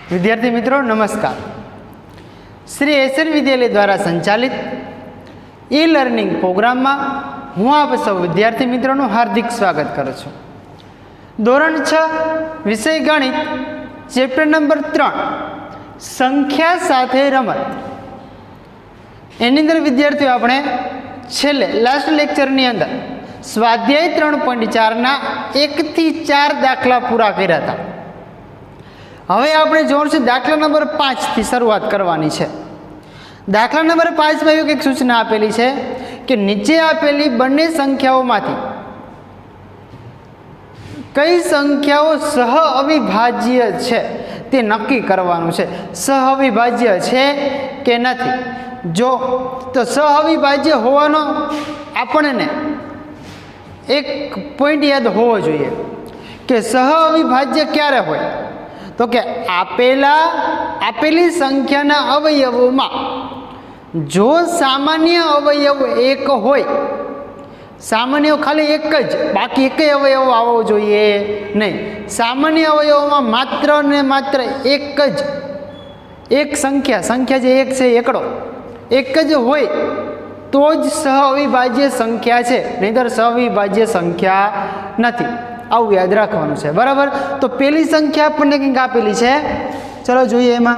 विद्यार्थी मित्रों नमस्कार। श्री एसएन विद्यालय द्वारा संचालित ई लर्निंग प्रोग्राम में हूँ आप सौ विद्यार्थी मित्रों हार्दिक स्वागत करूँ छूँ। धोरण 6 विषय गणित चैप्टर नंबर 3 संख्या साथे रमत एनी अंदर विद्यार्थीओ आपणे छेल्ले लास्ट लेक्चरनी अंदर स्वाध्याय 3.4 ना 1 થી 4 दाखला पूरा कर्या हता। हवे आपणे जोईशुं छे दाखला नंबर 5 थी शरूआत करवानी छे। दाखला नंबर 5 में एक सूचना आपेली छे कि नीचे आपेली बंने संख्याओमांथी कई संख्याओं सह अविभाज्य छे ते नक्की करवानुं छे। सह अविभाज्य छे के नथी, जो तो सह अविभाज्य होवानो आपणे एक पॉइंट याद होवो जोईए कि सह अविभाज्य क्यारे होय, तो कि आपेली संख्याना अवयवोमां जो सामान्य अवयव एक होय, सामान्य खाली एक ज, बाकी एक अवयव आवो जोईए नहीं। सामान्य अवयवोमां मात्र ने मात्र एक ज एक संख्या जे एक छे एकड़ो एक ज होय तो ज सह अविभाज्य संख्या छे, नहींतर सह अविभाज्य संख्या नथी। आવું याद રાખવાનું છે, બરાબર। તો પહેલી સંખ્યા આપણને કંઈક આપેલી છે, ચલો જોઈએ એમાં।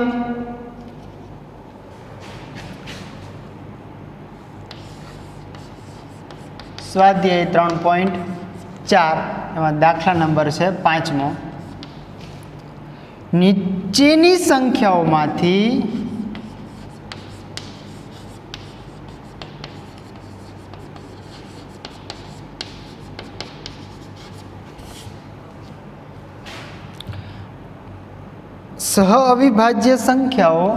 સ્વાધ્યાય 3.4 એમાં દાખલા નંબર છે 5મો। નીચેની સંખ્યાઓમાંથી सह अविभाज्य संख्याओं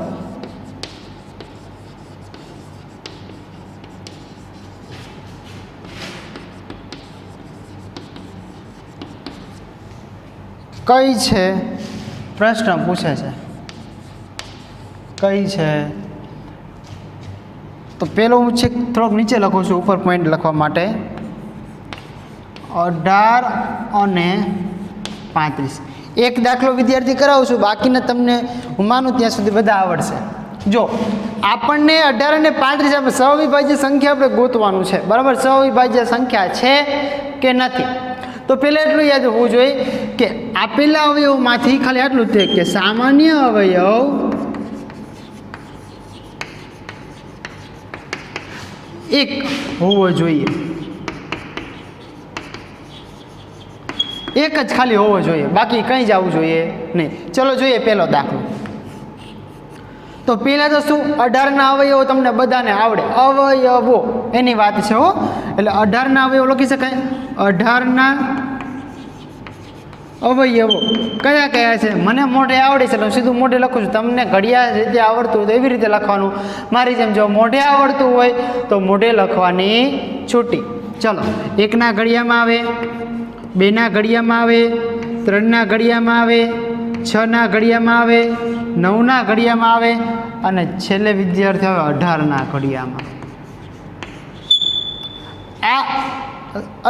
कई छे, प्रश्न पूछे छे कई छे। तो पहलो हूँ थोड़ोक नीचे लखूँ छूँ ऊपर पॉइंट लखवा माटे 18 અને 35। एक दाखलो विद्यार्थी करावुं छुं, बाकीना तमने हुं मानुं त्यां सुधी बधा आवडशे। जो आपणने 18 અને 35 आपणे सहविभाज्य संख्या आपणे गोतवानुं छे, बराबर। सहविभाज्य संख्या छे के नथी, तो पहेला एटલું याद होवुं जोईए कि आपेला अवयवमांथी खाली आटલું જ કે सामान्य अवयव एक होवो जोईए, एक ज खाली होवो जोईए, बाकी कहीं जावुं जोईए नहीं। चलो जोईए पहलो दाखलो। तो पहला तो शू 18 ना अवयवो तमने बधाने आवडे, अवयवो एनी वात छे हो, एटले 18 ना अवयवो लखी शकाय। 18 ना अवयवो कया कया छे मने मोढे आवडे छे, सीधું मोढे लखું છું। તમને ઘડિયા રીતે આવડતું હોય તો એવી રીતે લખવાનું, મારી જેમ જો મોઢે આવડતું હોય તો મોઢે લખવાની છૂટી। ચલો, 1 ના ઘડિયામાં આવે, 2 ના ઘડિયામાં આવે, 3 ના ઘડિયામાં આવે, 6 ના ઘડિયામાં આવે, 9 ના ઘડિયામાં આવે અને છેલ્લે વિદ્યાર્થી આવે 18 ના ઘડિયામાં। આ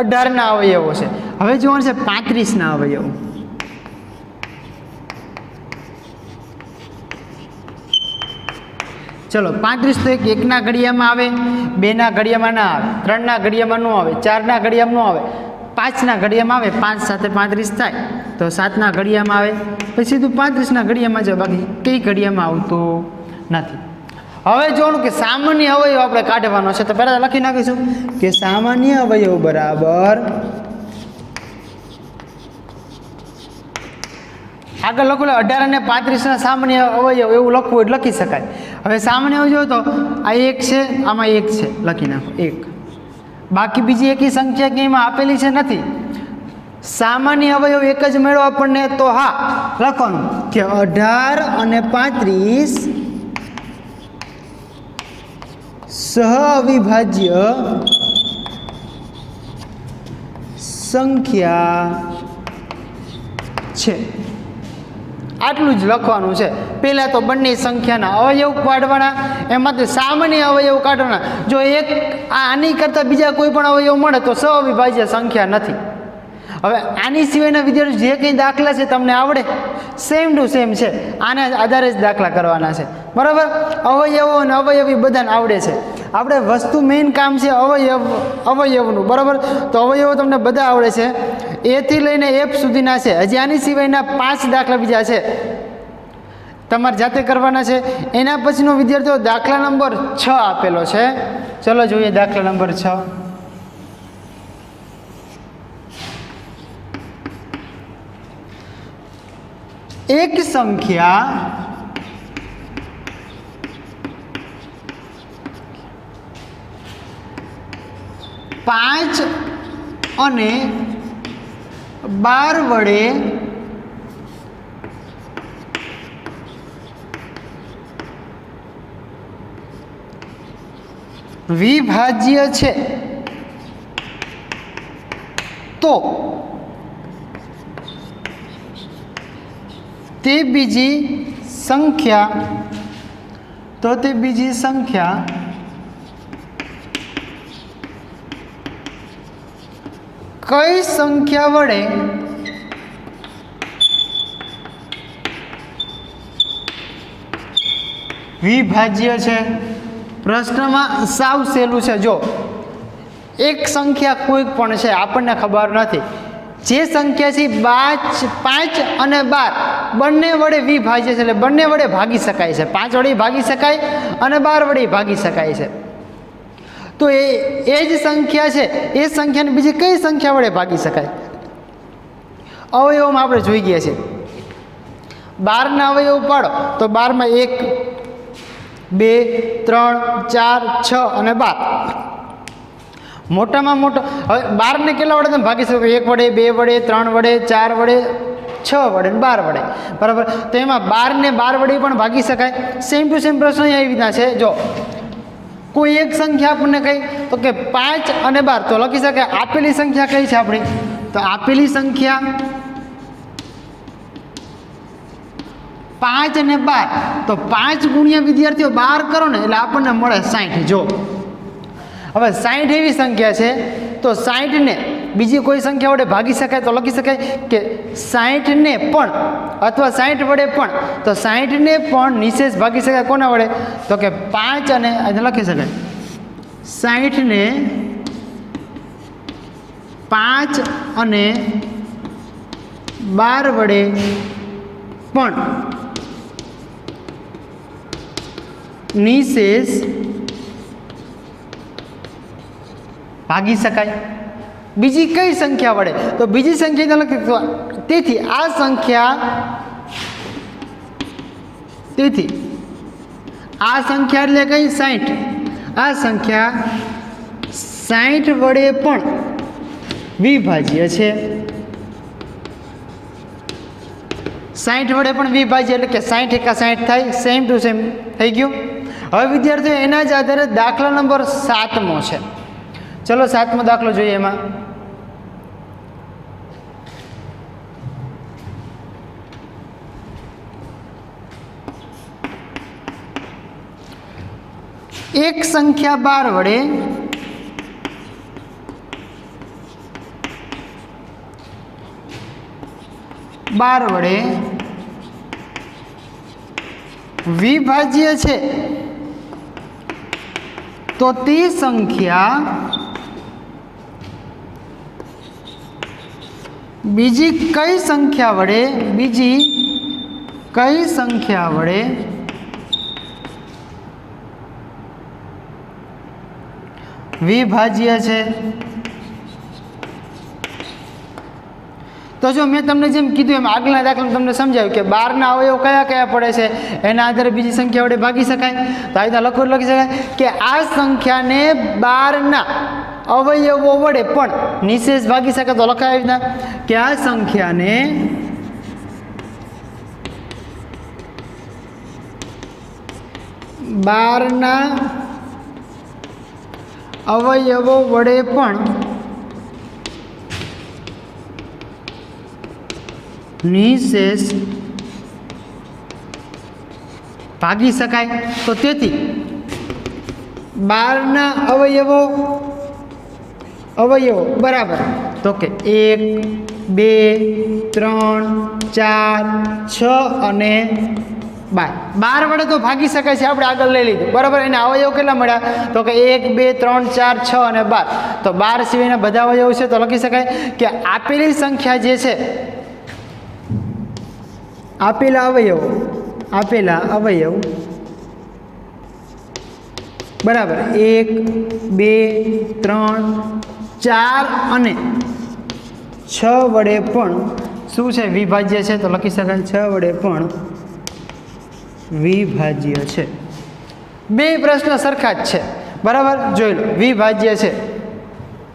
18 ના અવયવો છે। હવે જોવાનું છે 35 ના અવયવો। चलो 35 तो एक ना घड़ियामां आवे, 2 ना घड़ियामां ना आवे, 3 ना घड़ियामां न आवे, 4 ना घड़ियामां न आवे, 5 ना घड़ियामां आवे। 5 साथे 35 थाय तो 7 ना घड़ियामां आवे, पछी सीधું 35 ना घड़ियामां जाए, बाकी कई घड़ियामां आवतुं नथी। हवे जोणुं कि सामान्य अवयव आपणे काढवानो छे, तो पहेला लखी नाखीशुं कि सामान्य अवयव बराबर आगे लखो 18 અને 35 ना सामान्य अवयव एवं लखવું એટલે લખી શકાય। હવે સામાન્ય અવયવ તો આ 1 છે, આમાં 1 છે, લખી નાખો 1। બાકી બીજી એકી સંખ્યા ક્યાંયમાં આપેલી છે નથી। સામાન્ય અવયવ એક જ મેળવો આપણને, તો હા લખવાનું કે 18 અને 35 સહ અવિભાજ્ય સંખ્યા છે। આટલું જ લખવાનું છે। પહેલાં તો બંને સંખ્યાના અવયવ કાઢવાના, એમાંથી સામાન્ય અવયવ કાઢવાના। જો એક આની કરતાં બીજા કોઈ પણ અવયવ મળે તો સહ અવિભાજ્ય સંખ્યા નથી। હવે આની સિવાયના વિદ્યાર્થીઓ જે કંઈ દાખલા છે તમને આવડે સેમ ટુ સેમ છે, આના આધારે જ દાખલા કરવાના છે, બરાબર. અવયવો અને અવયવી બધાને આવડે છે. આપણે વસ્તુ મેઇન કામ છે અવયવનું, બરાબર. તો અવયવો તમને બધા આવડે છે, એથી લઈને એફ સુધીના છે. હજી આની સિવાયના 5 દાખલા બીજા છે, તમારે જાતે કરવાના છે. એના પછીનો વિદ્યાર્થીઓ દાખલા નંબર 6 આપેલો છે. ચલો જોઈએ દાખલા નંબર 6. એક સંખ્યા 5 અને 12 વડે વિભાજ્ય છે તો તે બીજી સંખ્યા કઈ સંખ્યા વડે વિભાજ્ય છે? પ્રશ્નમાં સાવ સહેલું છે. જો એક સંખ્યા કોઈ પણ છે, આપણને ખબર નથી, જે સંખ્યા છે 5 અને 12 બંને વડે વિભાજ્ય છે, એટલે બંને વડે ભાગી શકાય છે. 5 વડે ભાગી શકાય અને 12 વડે ભાગી શકાય છે. તો એ જ સંખ્યા છે, એ સંખ્યાને બીજી કઈ સંખ્યા વડે ભાગી શકાય? અવયવોમાં આપણે જોઈ ગયા છે. 12ના અવયવ પાડો તો 12માં 1 2 3 4 6 અને 12. મોટામાં મોટો હવે 12ને કેટલા વડે તમે ભાગી શકો? 1 વડે, 2 વડે, 3 વડે, 4 વડે, 6 વડે અને 12 વડે, બરાબર. તો એમાં 12ને 12 વડે પણ ભાગી શકાય. સેમ ટુ સેમ પ્રશ્ન એવી રીતના છે. જો કોઈ એક સંખ્યા આપણને કહી તો કે 5 અને 12, તો લખી શકાય આપેલી સંખ્યા કઈ છે આપણી? તો આપેલી સંખ્યા 5 અને 12, તો 5 ગુણ્યા વિદ્યાર્થીઓ 12 કરો ને એટલે આપણને મળે 60. જો હવે 60 એવી સંખ્યા છે, તો 60ને બીજી કોઈ સંખ્યા વડે ભાગી શકાય? તો લખી શકાય કે 60ને પણ અથવા 60 વડે પણ, તો 60ને પણ નિશેષ ભાગી શકાય કોના વડે? તો કે 5 અને લખી શકાય 60ને 5 અને 12 વડે પણ નિશેષ ભાગી શકાય. બીજી કઈ સંખ્યા વડે? તો બીજી સંખ્યા લખી. તેથી આ સંખ્યા એટલે કઈ? 60. આ સંખ્યા 60 વડે પણ વિભાજ્ય છે. 60 વડે પણ વિભાજ્ય એટલે કે 60 એકા 60 થાય. સેમ ટુ સેમ થઈ ગયું. હવે વિદ્યાર્થીઓ એના જ આધારે દાખલા નંબર 7મો છે. ચલો 7મો દાખલો જોઈએ. એમાં એક સંખ્યા 12 વડે વિભાજ્ય છે, તો તે સંખ્યા બીજી કઈ સંખ્યા વડે વિભાજ્ય છે? તો જો મેં તમને જેમ કીધું એમ આગળના દાખલામાં તમને સમજાવ્યું કે 12ના અવયવ કયા કયા પડે છે, એના આધારે બીજી સંખ્યા વડે ભાગી શકાય. તો આ રીતના લખી શકાય કે આ સંખ્યાને 12ના અવયવો વડે પણ નિશેષ ભાગી શકાય. તો લખાય આવી રીતના કે આ સંખ્યાને 12ના અવયવો વડે પણ નિશેષ ભાગી શકાય. તો તેથી 12ના અવયવો બરાબર તો કે 1 2 3 4 6 અને 12 વડે તો ભાગી શકાય છે, આપણે આગળ લઈ લીધું બરાબર. એને અવયવ કેટલા મળ્યા તો કે 1 2 3 4 6 અને 12. તો 12 સિવાયના બધા અવયવ છે તો લખી શકાય કે આપેલી સંખ્યા જે છે, આપેલા અવયવ બરાબર 1 2 3 4 અને 6 વડે પણ શું છે વિભાજ્ય છે. તો લખી શકાય 6 વડે પણ વિભાજ્ય છે. બે પ્રશ્ન સરખા જ છે બરાબર. જોઈ લો વિભાજ્ય છે.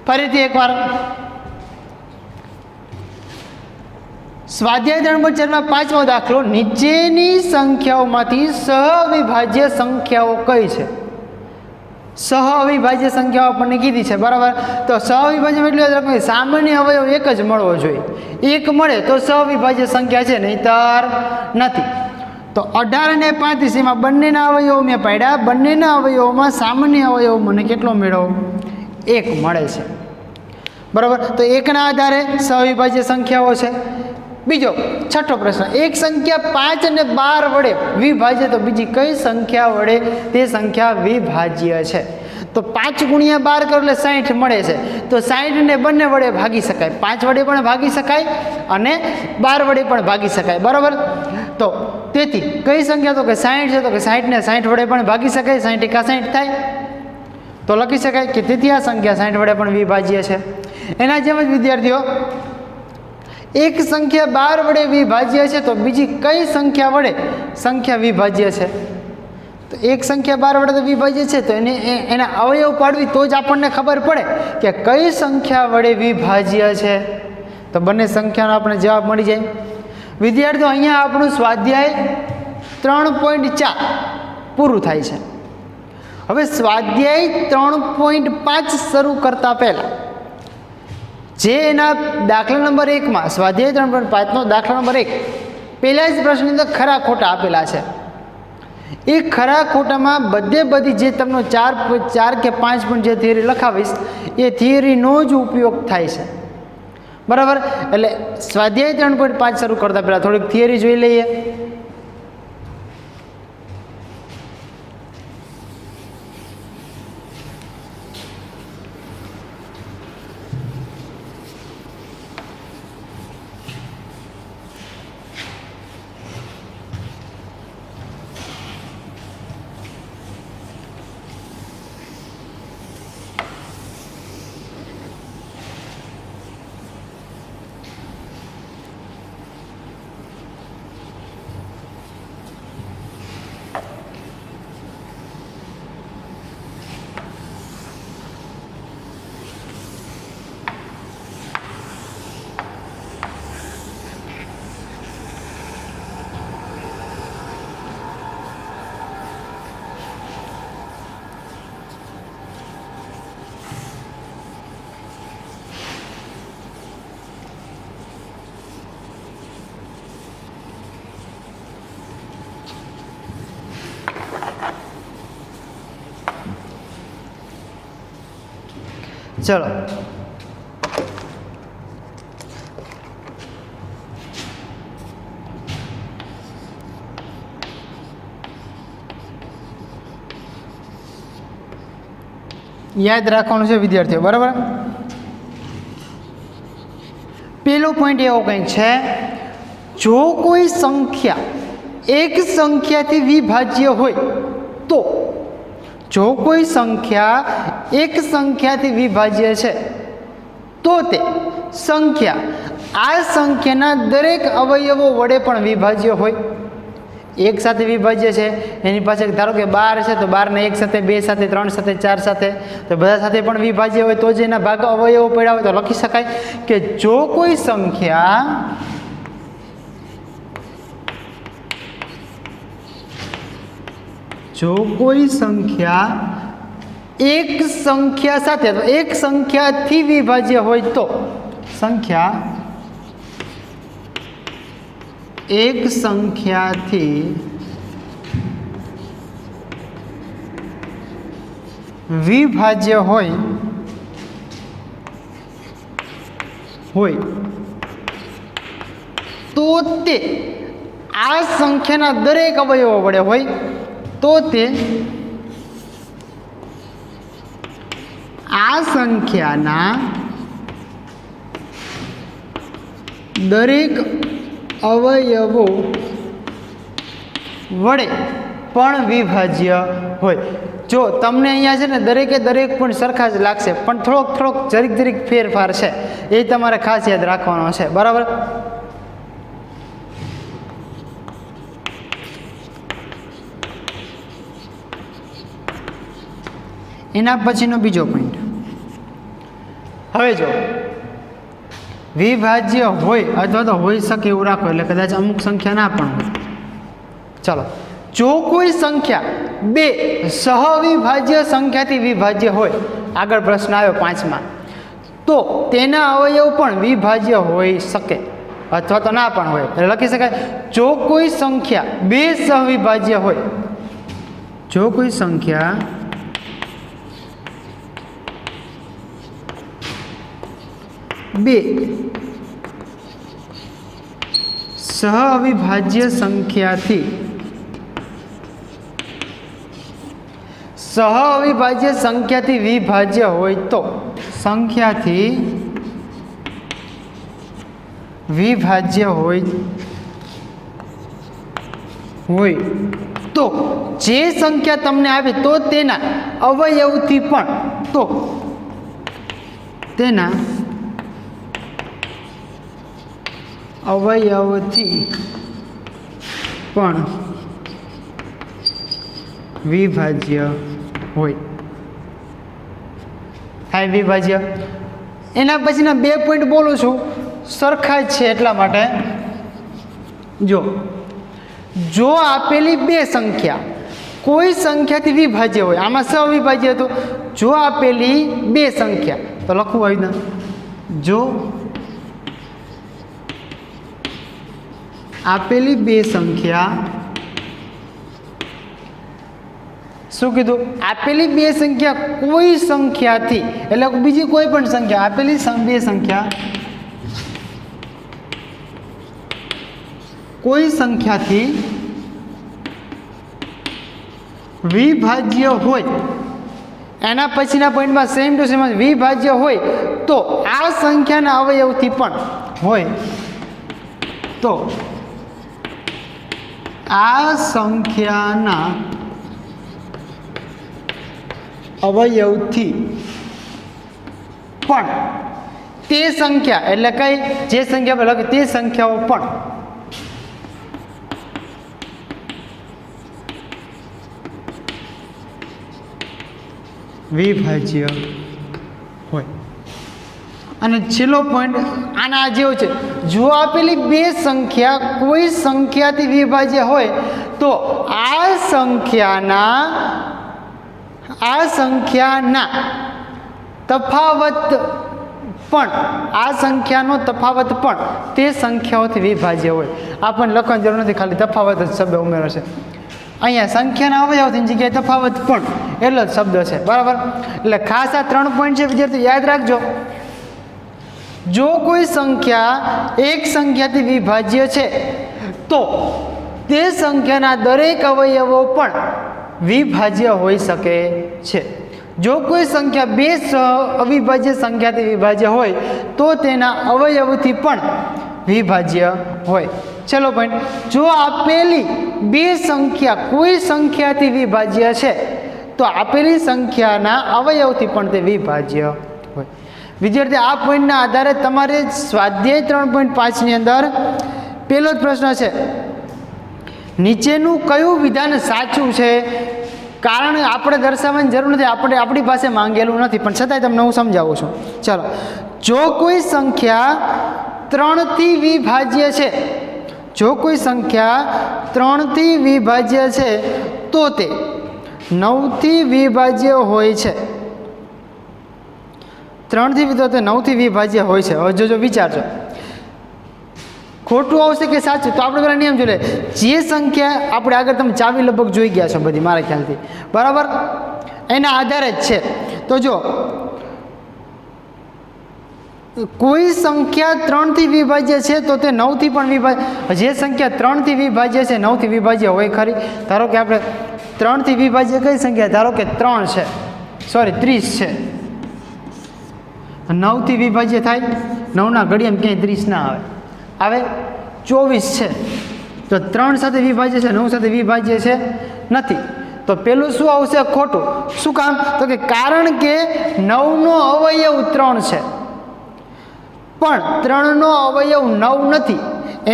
ફરીથી એકવાર સ્વાધ્યાય 3.4 પાંચમો દાખલો, નીચેની સંખ્યાઓમાંથી સહવિભાજ્ય સંખ્યાઓ કઈ છે. સહવિભાજ્ય સંખ્યાઓ આપણને કીધી છે બરાબર. તો સહવિભાજ્ય એટલે સામાન્ય અવયવ એક જ મળવો જોઈએ. એક મળે તો સહવિભાજ્ય સંખ્યા છે, નહીંતર નથી. તો 18 અને 35 એમાં બંનેના અવયવો મેં પાડ્યા. બંનેના અવયવોમાં સામાન્ય અવયવ મને કેટલો મેળવો? 1 મળે છે બરાબર. તો એકના આધારે સહવિભાજ્ય સંખ્યાઓ છે. બીજો છઠ્ઠો પ્રશ્ન, એક સંખ્યા 5 અને 12 વડે વિભાજ્ય, તો બીજી કઈ સંખ્યા વડે તે સંખ્યા વિભાજ્ય છે? તો 5 ગુણ્યા 12 કરો એટલે 60 મળે છે. તો 60 ને બંને વડે ભાગી શકાય, 5 વડે પણ ભાગી શકાય અને 12 વડે પણ ભાગી શકાય બરાબર. તો તેથી કઈ સંખ્યા તો કે 60 છે, તો કે 60 ને 60 વડે પણ ભાગી શકાય, 60 એકા 60 થાય. તો લખી શકાય કે તેથી આ સંખ્યા 60 વડે પણ વિભાજ્ય છે. એના જેમ જ વિદ્યાર્થીઓ, એક સંખ્યા 12 વડે વિભાજ્ય છે, તો બીજી કઈ સંખ્યા વડે સંખ્યા વિભાજ્ય છે? તો એક સંખ્યા 12 વડે તો વિભાજ્ય છે, તો એના અવયવ પાડવી તો જ આપણને ખબર પડે કે કઈ સંખ્યા વડે વિભાજ્ય છે. તો બંને સંખ્યાનો આપણે જવાબ મળી જાય. વિદ્યાર્થીઓ, અહીંયા આપણું સ્વાધ્યાય 3.4 પૂરું થાય છે. હવે સ્વાધ્યાય 3.5 શરૂ કરતા પહેલા જે એના દાખલા નંબર 1માં સ્વાધ્યાય 3.5નો દાખલા નંબર 1 પહેલા જ પ્રશ્નની અંદર ખરા ખોટા આપેલા છે. એ ખરા ખોટામાં બધી જે તમને 4 કે 5 પણ જે થિયરી લખાવીશ એ થિયરીનો જ ઉપયોગ થાય છે બરાબર. એટલે સ્વાધ્યાય 3.5 શરૂ કરતા પહેલા થોડીક થિયરી જોઈ લઈએ. ચલો યાદ રાખવાનું છે વિદ્યાર્થીઓ બરાબર. પેલો પોઈન્ટ એવો કંઈક છે, જો કોઈ સંખ્યા એક સંખ્યાથી વિભાજ્ય હોય તો, જો કોઈ સંખ્યા એક સંખ્યાથી વિભાજ્ય છે તો તે સંખ્યા આ સંખ્યાના દરેક અવયવો વડે પણ વિભાજ્ય હોય. એક સાથે વિભાજ્ય છે, એની પાસે ધારો કે 12 છે, તો 12 ને 1 સાથે, 2 સાથે, 3 સાથે, 4 સાથે, તો બધા સાથે પણ વિભાજ્ય હોય તો જ એના ભાગ અવયવો પડ્યા હોય. તો લખી શકાય કે જો કોઈ સંખ્યા એક સંખ્યા સાથે, તો એક સંખ્યાથી વિભાજ્ય હોય તો સંખ્યા એક સંખ્યાથી વિભાજ્ય હોય તો તે આ સંખ્યાના દરેક અવયવો વડે હોય તો તે આ સંખ્યાના દરેક અવયવો વડે પણ વિભાજ્ય હોય. જો તમને અહીંયા છે ને દરેકે દરેક પણ સરખા જ લાગશે, પણ થોડોક જરીક ફેરફાર છે, એ તમારે ખાસ યાદ રાખવાનો છે. બરાબર. એના પછીનો બીજો પોઈન્ટ. હવે જો વિભાજ્ય હોય અથવા તો હોઈ શકે એવું રાખો, એટલે કદાચ અમુક સંખ્યા ના પણ હોય. ચાલો, જો કોઈ સંખ્યા બે સહવિભાજ્ય સંખ્યાથી વિભાજ્ય હોય, આગળ પ્રશ્ન આવ્યો 5માં, તો તેના અવયવ પણ વિભાજ્ય હોઈ શકે અથવા તો ના પણ હોય. એટલે લખી શકાય, જો કોઈ સંખ્યા બે સહવિભાજ્ય હોય, જો કોઈ સંખ્યા બે સહવિભાજ્ય સંખ્યાથી વિભાજ્ય હોય તો સંખ્યાથી વિભાજ્ય હોય તો જે સંખ્યા તમને આવે તો તેના અવયવથી પણ વિભાજ્ય હોય. થાય વિભાજ્ય. એના પછીના 2 પોઈન્ટ બોલું છું, સરખા જ છે એટલા માટે. જો આપેલી બે સંખ્યા કોઈ સંખ્યાથી વિભાજ્ય હોય, આમાં સહવિભાજ્ય હતું, જો આપેલી બે સંખ્યા, તો લખવું આવી ને, જો આપેલી બે સંખ્યા, શું કીધું? આપેલી બે સંખ્યા કોઈ સંખ્યાથી, એટલે બીજી કોઈ પણ સંખ્યા, આપેલી બે સંખ્યા કોઈ સંખ્યાથી વિભાજ્ય હોય, એના પછીના પોઈન્ટમાં સેમ ટુ સેમ વિભાજ્ય હોય તો આ સંખ્યાના અવયવથી પણ હોય, તો આ સંખ્યાના અવયવથી પણ તે સંખ્યા, એટલે કઈ જે સંખ્યા પર લખે તે સંખ્યાઓ પણ વિભાજ્ય હોય. અને છેલ્લો પોઈન્ટ આના જેવો છે, જો આપેલી બે સંખ્યા કોઈ સંખ્યાથી વિભાજ્ય હોય તો આ સંખ્યાના તફાવત પણ, આ સંખ્યાનો તફાવત પણ તે સંખ્યાઓથી વિભાજ્ય હોય. આ પણ લખવાની જરૂર નથી, ખાલી તફાવત જ શબ્દ ઉમેરો છે. અહીંયા સંખ્યાના અવયવની જગ્યાએ તફાવત પણ એટલો જ શબ્દ છે. બરાબર. એટલે ખાસ આ 3 પોઈન્ટ છે વિદ્યાર્થી, યાદ રાખજો. જો કોઈ સંખ્યા એક સંખ્યાથી વિભાજ્ય છે તો તે સંખ્યાના દરેક અવયવો પણ વિભાજ્ય હોઈ શકે છે. જો કોઈ સંખ્યા બે અવિભાજ્ય સંખ્યાથી વિભાજ્ય હોય તો તેના અવયવથી પણ વિભાજ્ય હોય. ચલો પોઈન્ટ, જો આપેલી બે સંખ્યા કોઈ સંખ્યાથી વિભાજ્ય છે તો આપેલી સંખ્યાના અવયવથી પણ તે વિભાજ્ય હોય. વિદ્યાર્થી, આ પોઈન્ટના આધારે તમારે સ્વાધ્યાય 3.5 ની અંદર પહેલો જ પ્રશ્ન છે, નીચેનું કયું વિધાન સાચું છે? કારણ આપણે દર્શાવવાની જરૂર નથી, આપણે આપણી પાસે માંગેલું નથી, પણ છતાંય તમને હું સમજાવું છું. ચાલો, જો કોઈ સંખ્યા 3 થી વિભાજ્ય છે, જો કોઈ સંખ્યા 3 થી વિભાજ્ય છે તો તે 9 થી વિભાજ્ય હોય છે. 3 થી 9 થી વિભાજ્ય હોય છે. હવે જો વિચારજો, ખોટું આવશે કે સાચું? તો આપણે પેલા નિયમ જોઈ લે. જે સંખ્યા આપણે આગળ તમે ચાવી લગભગ જોઈ ગયા છો બધી મારા ખ્યાલથી, બરાબર, એના આધારે જ છે. તો જો કોઈ સંખ્યા 3 થી વિભાજ્ય છે તો તે 9 થી પણ વિભાજ્ય, જે સંખ્યા 3 થી વિભાજ્ય છે 9 થી વિભાજ્ય હોય ખરી? ધારો કે આપણે 3 થી વિભાજ્ય કઈ સંખ્યા? ધારો કે 3 છે, સોરી 30 છે. 9 થી વિભાજ્ય થાય? 9 ના ઘડિયામાં ક્યાંય 30 ના આવે. 24 છે તો 3 સાથે વિભાજ્ય છે, 9 સાથે વિભાજ્ય છે નથી. તો પેલું શું આવશે? ખોટું. શું કામ? તો કે કારણ કે 9 નો અવયવ 3 છે પણ 3 નો અવયવ 9 નથી.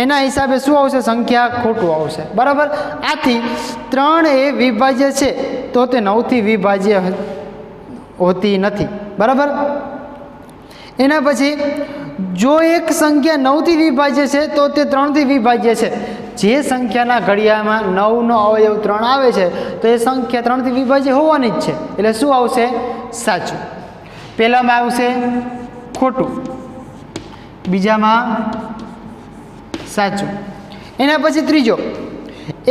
એના હિસાબે શું આવશે? સંખ્યા ખોટું આવશે. બરાબર. આથી 3 એ વિભાજ્ય છે તો તે 9 થી વિભાજ્ય હોતી નથી. બરાબર. એના પછી જો એક સંખ્યા 9 થી વિભાજ્ય છે તો તે 3 થી વિભાજ્ય છે. જે સંખ્યાના ઘડિયામાં 9 નો અવયવ 3 આવે છે તો એ સંખ્યા 3 થી વિભાજ્ય હોવાની જ છે. એટલે શું આવશે? સાચું. પહેલામાં આવશે ખોટું, બીજામાં સાચું. એના પછી ત્રીજો,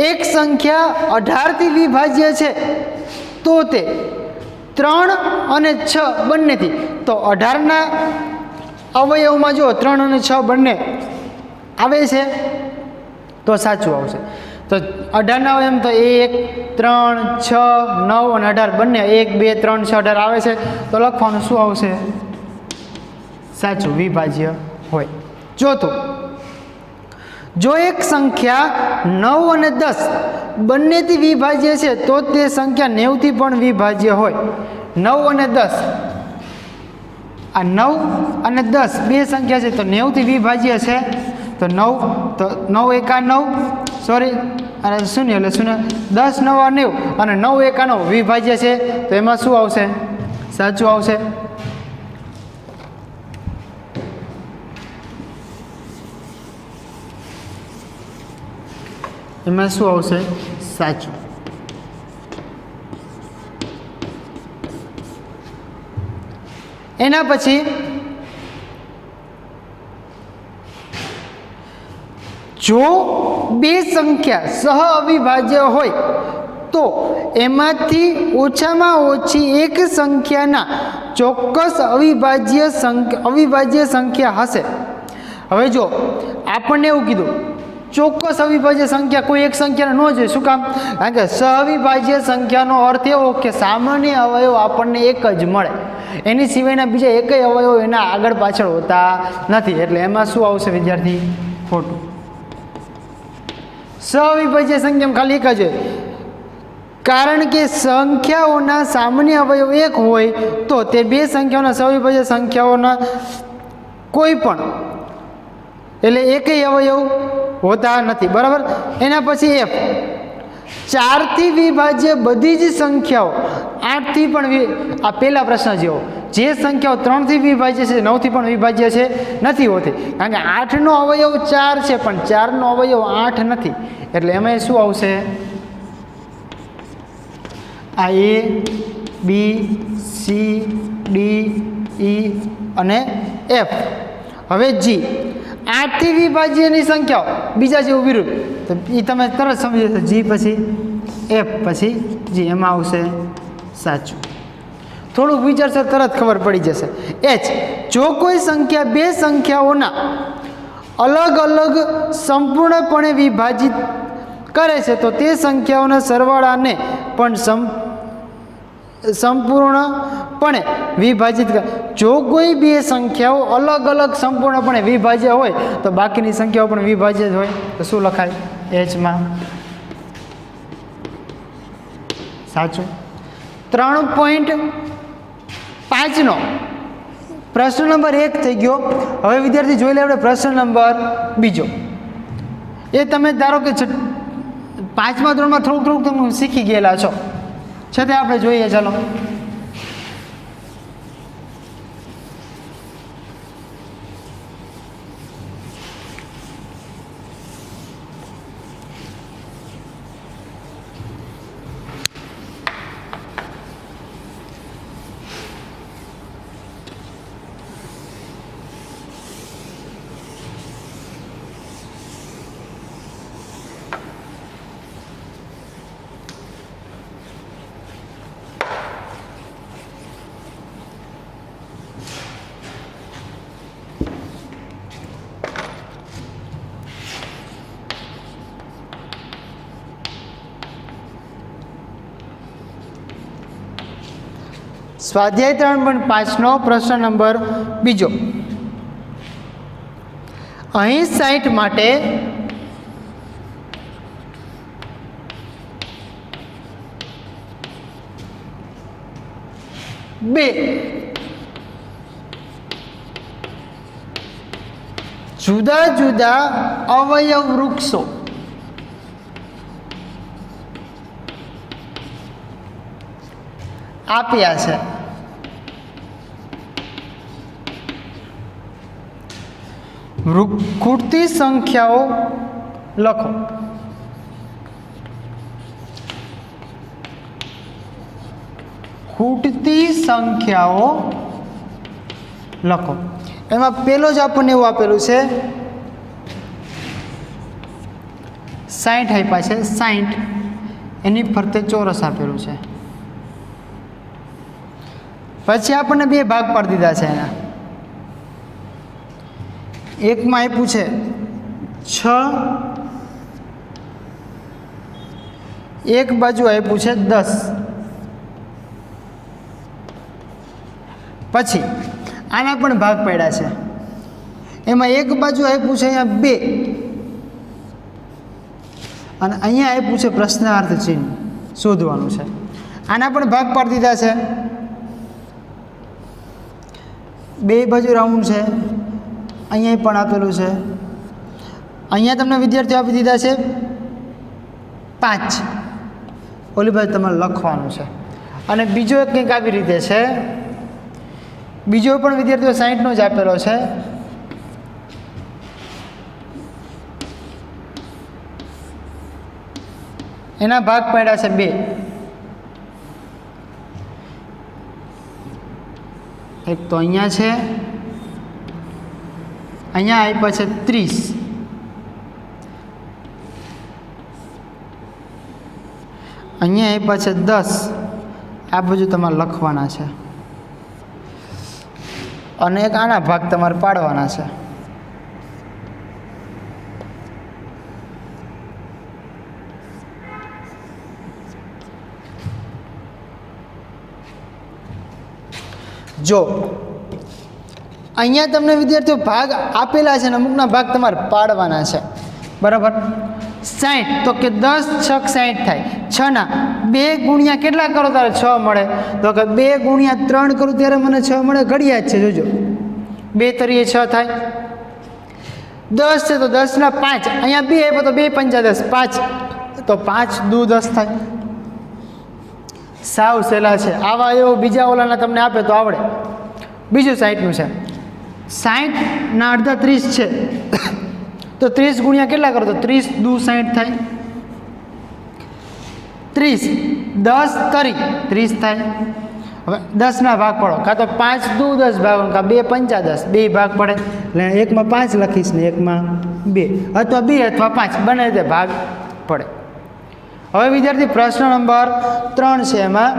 એક સંખ્યા 18 થી વિભાજ્ય છે તો તે 3 અને 6 બંનેથી. તો 18 ના અવયવમાં જો 3 અને 6 બંને આવે છે તો સાચું આવશે. તો 18 ના અવયવ તો 1, 3, 6, 9 અને 18 બંને 1, 2, 3, 6, 18 આવે છે. તો લખવાનું શું આવશે? સાચું, વિભાજ્ય હોય. ચોથું, જો એક સંખ્યા 9 અને 10 બંનેથી વિભાજ્ય છે તો તે સંખ્યા 90 થી પણ વિભાજ્ય હોય. 9 અને 10, આ 9 અને 10 બે સંખ્યા છે તો 90 થી વિભાજ્ય છે. તો 9, તો 9 એકા 9, સોરી અને શૂન્ય એટલે શૂન્ય, 10 9 90 અને 9 એકા 9 વિભાજ્ય છે. તો એમાં શું આવશે? સાચું આવશે. એમાં શું આવશે? સાચું. એના પછી જો બે સંખ્યા સહ અવિભાજ્ય હોય તો એમાંથી ઓછામાં ઓછી એક સંખ્યાના ચોક્કસ અવિભાજ્ય સંખ્યા હશે. હવે જો આપણને એવું કીધું ચોક્કસ અવિભાજ્ય સંખ્યા કોઈ એક સંખ્યાને ન જોઈએ. શું કામ? કારણ કે સહવિભાજ્ય સંખ્યાનો અર્થ એવો કે સામાન્ય અવયવ આપણને એક જ મળે, એની સિવાયના બીજા એકેય અવયવ એના આગળ પાછળ હોતા નથી. એટલે એમાં શું આવશે વિદ્યાર્થી? ખોટું. સહવિભાજ્ય સંખ્યામાં ખાલી એક જ હોય, કારણ કે સંખ્યાઓના સામાન્ય અવયવ એક હોય તો તે બે સંખ્યાઓના સહવિભાજ્ય સંખ્યાઓના કોઈ પણ એટલે એકેય અવયવ હોતા નથી. બરાબર. એના પછી F, 4 થી વિભાજ્ય બધી જ સંખ્યાઓ 8 થી પણ આ પહેલા પ્રશ્ન જેવો, જે સંખ્યાઓ 3 થી વિભાજ્ય છે 9 થી પણ વિભાજ્ય છે નથી હોતી. કારણ કે 8 નો અવયવ 4 છે પણ 4 નો અવયવ 8 નથી. એટલે એમાં શું આવશે? આ A, B, C, D, E અને F. હવે G, 8 થી વિભાજ્યની સંખ્યાઓ બીજા જેવું વિરુદ્ધ, તો એ તમે તરત સમજી જશો. G પછી F પછી G, એમાં આવશે સાચું. થોડુંક વિચારશો તરત ખબર પડી જશે. H, જો કોઈ સંખ્યા બે સંખ્યાઓના અલગ અલગ સંપૂર્ણપણે વિભાજિત કરે છે તો તે સંખ્યાઓના સરવાળાને પણ સંપૂર્ણપણે વિભાજિત કરે. જો કોઈ બે સંખ્યાઓ અલગ અલગ સંપૂર્ણપણે વિભાજ્ય હોય તો બાકીની સંખ્યાઓ પણ વિભાજ્ય જ હોય. તો શું લખાય? Hમાં સાચું. 3.5 નો પ્રશ્ન નંબર 1 થઈ ગયો. હવે વિદ્યાર્થી જોઈ લે આપણે પ્રશ્ન નંબર 2. એ તમે ધારો કે 5મા ધોરણમાં થોડુંક તમે શીખી ગયેલા છો, છતાં આપણે જોઈએ. ચાલો. સ્વાધ્યાય 3.5નો પ્રશ્ન નંબર 2. અહીં 60 માટે બે જુદા જુદા અવયવ વૃક્ષો આપ્યા છે. ખૂટતી સંખ્યાઓ લખો. ખૂટતી સંખ્યાઓ લખો. એમાં પેલો જ આપણને એવું આપેલું છે 60 આપ્યા છે. 60 એની ફરતે ચોરસ આપેલું છે. પછી આપણને બે ભાગ પાડી દીધા છે એના. એકમાં આપ્યું છે 6, એક બાજુ આપ્યું છે 10. પછી આના પણ ભાગ પાડ્યા છે. એમાં એક બાજુ આપ્યું છે અહીંયા 2 અને અહીંયા આપ્યું છે પ્રશ્નાર્થ ચિહ્ન શોધવાનું છે. આના પણ ભાગ પાડી દીધા છે. બે બાજુ રાઉન્ડ છે. અહીંયા પણ આપેલું છે. અહીંયા તમને વિદ્યાર્થીઓ આપી દીધા છે 5. ઓલી બાજુ તમારે લખવાનું છે. અને બીજો એક કંઈક આવી રીતે છે. બીજો પણ વિદ્યાર્થીઓ 60નો જ આપેલો છે. એના ભાગ પાડ્યા છે 2. એક તો અહીંયા છે, અહીંયા આપ્યા છે 30, અહીંયા આપ્યા છે 10. આ બાજુ તમારે લખવાના છે અને એક આના ભાગ તમારે પાડવાના છે. જો અહીંયા તમને વિદ્યાર્થીઓ ભાગ આપેલા છે અને અમુકના ભાગ તમારે પાડવાના છે. બરાબર. 60 તો કે 10 6 60 થાય. 6ના 2 ગુણ્યા કેટલા કરો ત્યારે 6 મળે? તો કે 2 ગુણ્યા 3 કરું ત્યારે મને 6 મળે. ઘડિયા જ છે. જોજો 2 તરીએ 6 થાય. 10 છે તો 10ના 5. અહીંયા 2 આપ્યો તો 2 5 10. 5 તો 5 દુ 10 થાય. સાવ સહેલા છે. આવા એવો બીજા ઓલાના તમને આપે તો આવડે. બીજું 60નું છે. 60ના અડધા 30 છે તો 30 ગુણ્યા કેટલા કરો તો 30 દુ 60 થાય. 30 10 તરી 30 થાય. હવે 10ના ભાગ પડો. કાં તો 5 દુ 10 ભાગ, કાં 2 5 10. 2 ભાગ પડે એટલે એકમાં 5 લખીશ ને એકમાં 2, અથવા 2 અથવા 5 બંને રીતે ભાગ પડે. હવે વિદ્યાર્થી પ્રશ્ન નંબર 3 છે. એમાં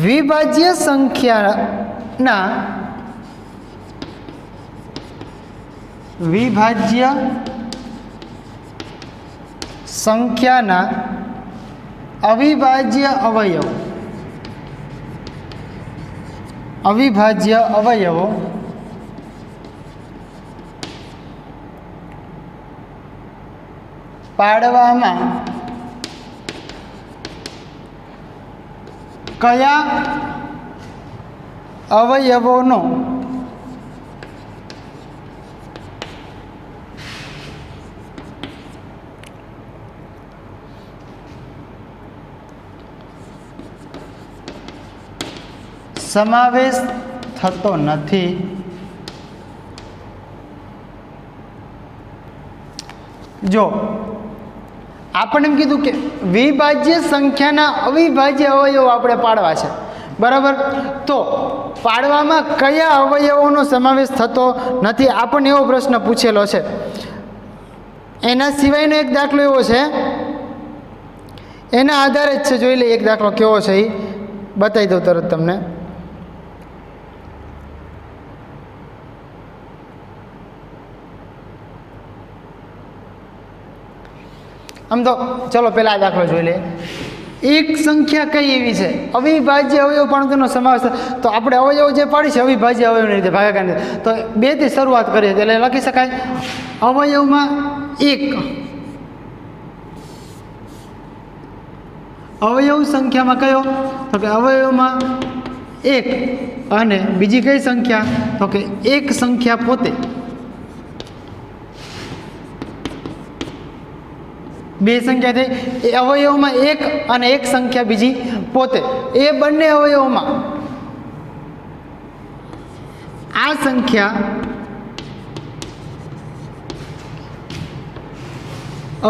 વિભાજ્ય સંખ્યાના અવિભાજ્ય અવયવો પાડવામાં કયા અવયવોનો સમાવેશ થતો નથી? જો આપણે એમ કીધું કે વિભાજ્ય સંખ્યાના અવિભાજ્ય અવયવો આપણે પાડવા છે. બરાબર. તો પાડવામાં કયા અવયવોનો સમાવેશ થતો નથી આપણને એવો પ્રશ્ન પૂછેલો છે. એના સિવાયનો એક દાખલો એવો છે, એના આધારે જ છે. જોઈ લઈએ એક દાખલો કેવો છે એ બતાવી દઉં તરત તમને. આમ તો ચલો પહેલાં આ દાખલો જોઈ લે. એક સંખ્યા કઈ એવી છે અવિભાજ્ય અવયવ પણ તેનો સમાવેશ તો આપણે અવયવ જે પાડી છે અવિભાજ્ય અવયવની રીતે ભાગાકારની તો 2 થી શરૂઆત કરીએ એટલે લખી શકાય અવયવમાં 1 અવયવ સંખ્યામાં કયો તો કે અવયવમાં 1 અને બીજી કઈ સંખ્યા તો કે એક સંખ્યા પોતે. 2 સંખ્યા થઈ એ અવયવમાં 1 અને એક સંખ્યા બીજી પોતે એ બંને અવયવમાં આ સંખ્યા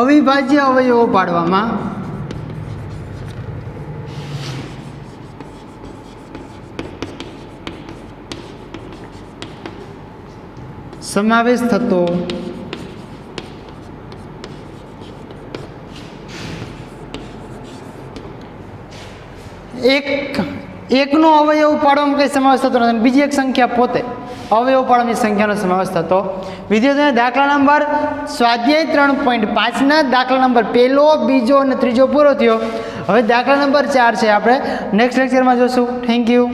અવિભાજ્ય અવયવો પાડવામાં સમાવેશ થતો એકનો અવયવ પાડવામાં કંઈ સમાવેશ થતો નથી બીજી એક સંખ્યા પોતે અવયવ પાડવાની સંખ્યાનો સમાવેશ થતો વિદ્યાર્થીઓને દાખલા નંબર સ્વાધ્યાય 3.5ના દાખલા નંબર 1, 2 અને 3 પૂરો થયો. હવે દાખલા નંબર 4 છે આપણે નેક્સ્ટ લેક્ચરમાં જોશું. Thank you.